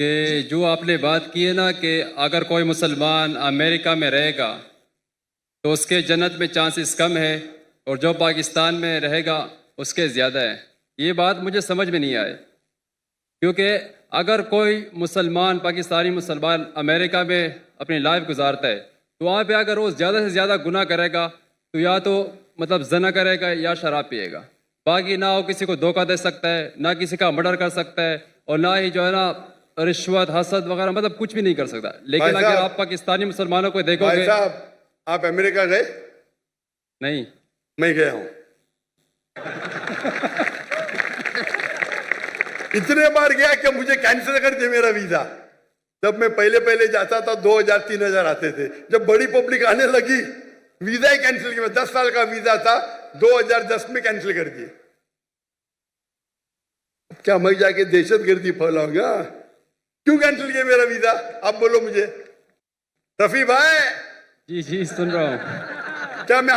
कि जो आपने बात की है ना कि अगर कोई मुसलमान अमेरिका में रहेगा तो उसके जन्नत में चांसेस कम है और जो पाकिस्तान में रहेगा उसके ज़्यादा है। ये बात मुझे समझ में नहीं आई, क्योंकि अगर कोई मुसलमान पाकिस्तानी मुसलमान अमेरिका में अपनी लाइफ गुजारता है तो वहाँ पे अगर वो ज़्यादा से ज़्यादा गुनाह करेगा तो या तो मतलब जना करेगा या शराब पिएगा, बाकी ना वो किसी को धोखा दे सकता है, ना किसी का मर्डर कर सकता है, और ना ही जो है ना रिश्वत हसद वगैरह मतलब कुछ भी नहीं कर सकता। लेकिन भाई अगर साहब, आप पाकिस्तानी मुसलमानों को भाई देखोगे। साहब, आप अमेरिका गए? नहीं। मैं गया हूं, इतने बार गया कि मुझे कैंसिल कर दिया मेरा वीजा। जब मैं पहले पहले जाता था 2000-3000 आते थे, जब बड़ी पब्लिक आने लगी वीजा ही कैंसिल किया। 10 साल का वीजा था, 2010 में कैंसिल कर दिए। क्या मैं जाके दहशतगर्दी फैलाऊंगा? क्यों कैंसिल किया मेरा वीजा? आप बोलो मुझे। रफी भाई, जी जी सुन रहा हूँ। क्या मैं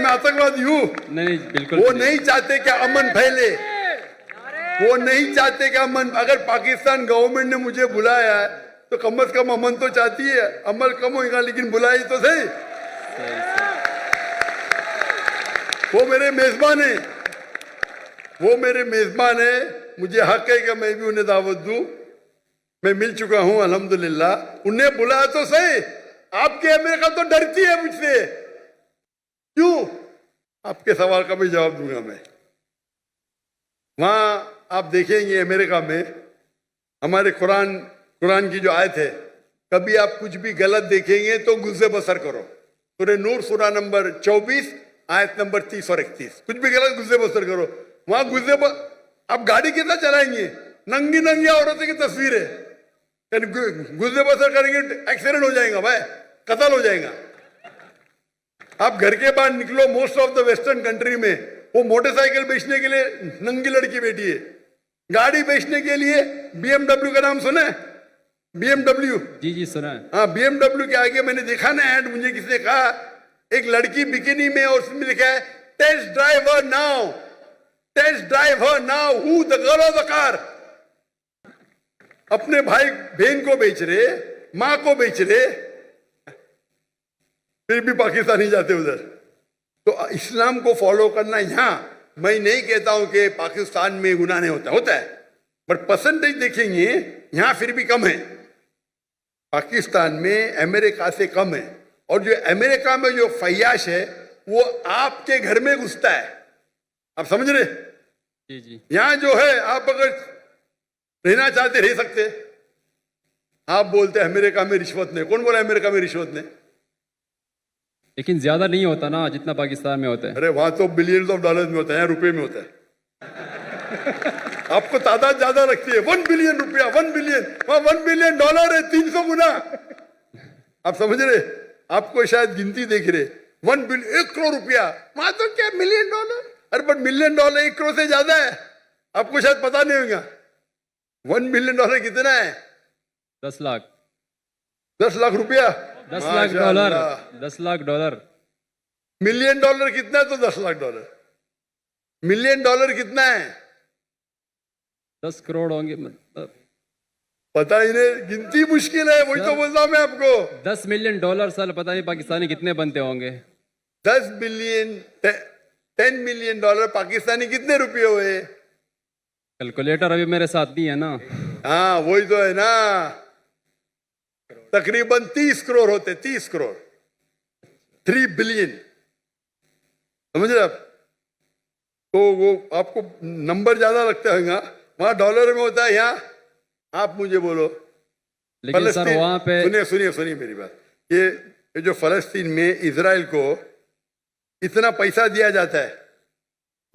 आतंकवादी हूं? नहीं बिल्कुल वो नहीं चाहते कि अमन फैले, वो नहीं चाहते कि अमन। अगर पाकिस्तान गवर्नमेंट ने मुझे बुलाया है तो कम से कम अमन तो चाहती है। अमल कम होगा लेकिन बुलाई तो सही। वो मेरे मेजबान है, वो मेरे मेजबान है। मुझे हक है कि मैं भी उन्हें दावत दूं। मैं मिल चुका हूं अल्हम्दुलिल्लाह। उन्हें बुलाया तो सही। आपके अमेरिका तो डरती है मुझसे। क्यों? आपके सवाल का भी जवाब दूंगा मैं। वहां आप देखेंगे अमेरिका में हमारे कुरान की जो आयत है, कभी आप कुछ भी गलत देखेंगे तो गुस्से बसर करो। सूरह नूर सूरा नंबर 24 आयत नंबर 30 और 31। कुछ भी गलत गुस्से बसर करो। वहां आप गाड़ी कितना चलाएंगे? नंगी नंगी औरतों की तस्वीर है, गुस्से बसर करेंगे एक्सीडेंट हो जाएगा भाई, कत्ल हो जाएगा। आप घर के बाहर निकलो, most of the western country में वो मोटरसाइकिल बेचने के लिए नंगी लड़की बैठी है, गाड़ी बेचने के लिए BMW का नाम सुना है? BMW। जी जी सुना है। हाँ, BMW के आगे मैंने देखा ना ऐड, मुझे किसी ने कहा एक लड़की बिकिनी में और उसमें लिखा है test drive her now, test drive her now, who the girl of the car. अपने भाई बहन को बेच रहे, मां को बेच रहे, फिर भी पाकिस्तानी जाते उधर। तो इस्लाम को फॉलो करना, यहां मैं नहीं कहता हूं कि पाकिस्तान में गुनाह नहीं होता है, बट परसेंटेज देखेंगे यहां फिर भी कम है। पाकिस्तान में अमेरिका से कम है। और जो अमेरिका में जो फैयाश है वो आपके घर में घुसता है। आप समझ रहे? जी जी। यहां जो है आप अगर रहना चाहते रह सकते। आप बोलते हैं अमेरिका में रिश्वत नहीं। कौन बोला अमेरिका में रिश्वत नहीं? लेकिन ज्यादा नहीं होता ना जितना पाकिस्तान में होता है। अरे वहां तो बिलियंस ऑफ डॉलर में होता है, यहाँ रुपए में होता है। आपको तादाद ज्यादा रखती है। 1 बिलियन रुपया, 1 बिलियन, वहां 1 बिलियन डॉलर है, 300 गुना। आप समझ रहे? आपको शायद गिनती देख रहे। 1 बिलियन, 1 करोड़ रुपया, वहां तो क्या मिलियन डॉलर। अरे बट मिलियन डॉलर 1 करोड़ से ज्यादा है। आपको शायद पता नहीं होगा 1 बिलियन डॉलर कितना है? 10 लाख। 10 लाख रुपया, 10 lakh dollar. 10 lakh dollar. Million dollar कितना है? तो 10 लाख डॉलर। मिलियन डॉलर कितना है? 10 करोड़ होंगे मतलब। पता ही नहीं, गिनती मुश्किल है। वही तो बोलता हूं मैं आपको। 10 मिलियन डॉलर साल, पता नहीं पाकिस्तानी कितने बनते होंगे। 10 बिलियन, 10 मिलियन डॉलर पाकिस्तानी कितने रुपए हुए? कैलकुलेटर अभी मेरे साथ नहीं है ना। हाँ वही तो है ना, तकरीबन 30 करोड़ होते। 30 करोड़, 3 बिलियन। समझ रहे आप? तो वो आपको नंबर ज्यादा लगता है, वहां डॉलर में होता है, यहाँ आप मुझे बोलो। लेकिन सर वहां पे सुनिए मेरी बात। ये जो फलस्तीन में इजराइल को इतना पैसा दिया जाता है,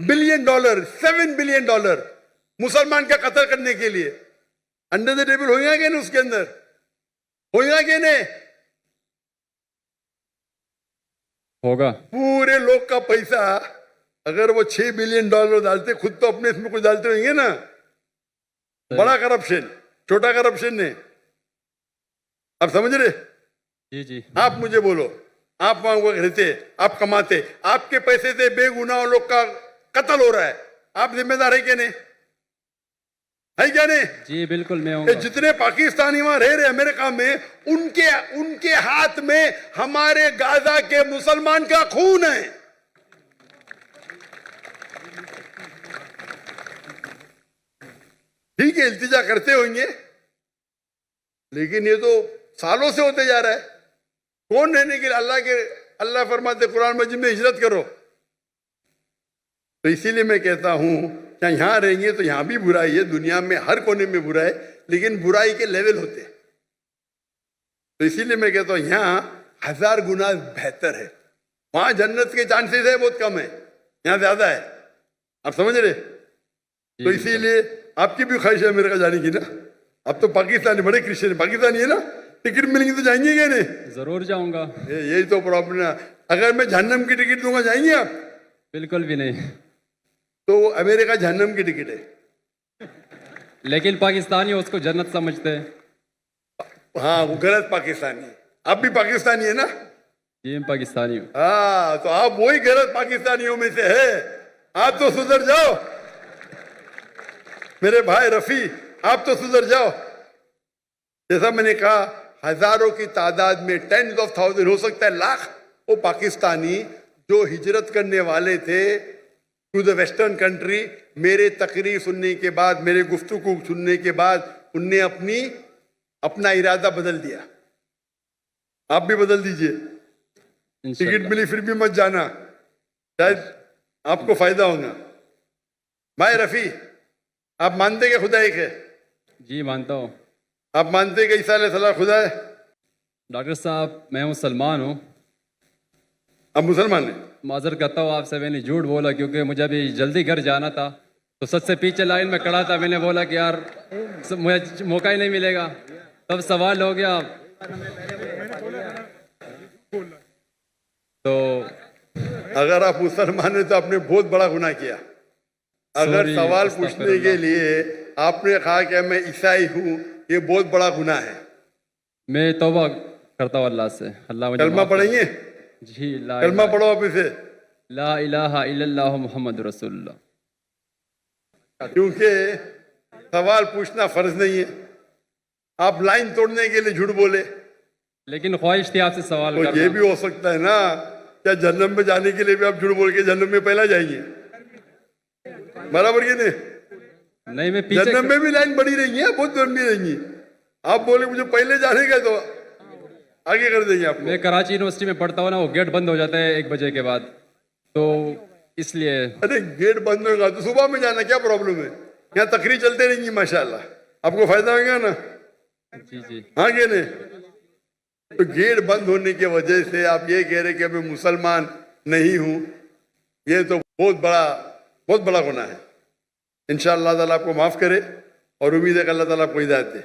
बिलियन डॉलर, 7 बिलियन डॉलर मुसलमान का कत्ल करने के लिए, अंडर द टेबल होगा क्या नहीं? उसके अंदर होगा क्या नहीं? होगा। पूरे लोग का पैसा अगर वो 6 बिलियन डॉलर डालते, खुद तो अपने इसमें कुछ डालते होंगे ना। बड़ा करप्शन, छोटा करप्शन नहीं। आप समझ रहे? जी जी। आप मुझे बोलो, आप वहां रहते, आप कमाते, आपके पैसे से बेगुनाह लोग का कत्ल हो रहा है, आप जिम्मेदार है क्या नहीं? है क्या नहीं? जी बिल्कुल मैं ये हूँ। जितने पाकिस्तानी वहां रह रहे अमेरिका में, उनके हाथ में हमारे गाजा के मुसलमान का खून है। ठीक है, इल्तिजा करते होंगे, लेकिन ये तो सालों से होते जा रहा है। कौन रहने के लिए? अल्लाह फरमाते कुरान मजीद में हिजरत करो। तो इसीलिए मैं कहता हूं कि यहां रहेंगे तो यहां भी बुराई है, दुनिया में हर कोने में बुराई है, लेकिन बुराई के लेवल होते हैं। तो इसीलिए मैं कहता हूं यहां 1000 गुना बेहतर है। वहां जन्नत के चांसेस है बहुत कम है, यहां ज्यादा है। आप समझ रहे? तो इसीलिए आपकी भी ख्वाहिश है मेरे का जाने की ना। अब तो पाकिस्तानी बड़े क्रिश्चियन है, पाकिस्तानी है ना, टिकट मिलेंगे तो जाएंगे क्या नहीं? जरूर जाऊंगा। यही तो प्रॉब्लम है। अगर मैं जहन्नम की टिकट दूंगा जाएंगे आप? बिल्कुल भी नहीं। तो अमेरिका जहन्नम की टिकट है। लेकिन पाकिस्तानी उसको जन्नत समझते हैं। हाँ, वो गलत पाकिस्तानी है। आप भी पाकिस्तानी है ना? जी मैं पाकिस्तानी हूँ। हाँ, तो आप वही गलत पाकिस्तानियों में से है। आप तो सुधर जाओ मेरे भाई रफी, आप तो सुधर जाओ। जैसा मैंने कहा, हजारों की तादाद में, 10s of thousands, हो सकता है लाख, वो पाकिस्तानी जो हिजरत करने वाले थे टू द वेस्टर्न कंट्री, मेरे तकरीर सुनने के बाद, मेरे गुफ्तगू सुनने के बाद, उनने अपना इरादा बदल दिया। आप भी बदल दीजिए। टिकट इंशाल्लाह। मिली फिर भी मत जाना, शायद आपको फायदा होगा। भाई रफी, आप मानते कि खुदा एक है? जी मानता हूँ। आप मानते कि ईसा अलैहिस्सलाम खुदा है? डॉक्टर साहब मैं मुसलमान हूँ। आप मुसलमान हैं? माजर करता हूँ आपसे, मैंने झूठ बोला क्योंकि मुझे अभी जल्दी घर जाना था। तो सबसे पीछे लाइन में खड़ा था, मैंने बोला कि यार मुझे मौका ही नहीं मिलेगा। तब सवाल हो गया। तो अगर आप मुसलमान हैं तो आपने बहुत बड़ा गुनाह किया। अगर Sorry, सवाल अस्तगफिरुल्लाह। पूछने के लिए आपने कहा कि मैं ईसाई हूँ, ये बहुत बड़ा गुनाह है। मैं तौबा करता हूँ अल्लाह से। अल्लाह मुझे कलमा माफ करे। पढ़ेंगे? जी ला कलमा पढ़ो आप इसे। ला इलाहा इल्लल्लाह मुहम्मद रसूलुल्लाह। क्योंकि सवाल पूछना फर्ज नहीं है। आप लाइन तोड़ने के लिए झूठ बोले। लेकिन ख्वाहिश थी आपसे सवाल तो ये करना। भी हो सकता है ना, क्या जन्नत में जाने के लिए भी आप झूठ बोल के जन्नत में पहला जाएंगे? बराबर के नहीं? नहीं मैं पीछे जन्नत में भी लाइन बड़ी रहेंगी, बहुत लंबी रहेंगी। आप बोले मुझे पहले जाने का, तो आगे कर देंगे आपको। मैं कराची यूनिवर्सिटी में पढ़ता हूँ ना, वो गेट बंद हो जाता है 1 बजे के बाद, तो इसलिए। अरे गेट बंद होगा तो सुबह में जाना, क्या प्रॉब्लम है? यहाँ तकरीर चलते रहेंगी माशाल्लाह, आपको फायदा होगा ना। जी जी हाँ के नहीं? तो गेट बंद होने की वजह से आप ये कह रहे कि मैं मुसलमान नहीं हूं, ये तो बहुत बड़ा गुनाह है। इंशाअल्लाह ताला आपको माफ करे और उम्मीद है कि अल्लाह ताला आपको हिदायत दे।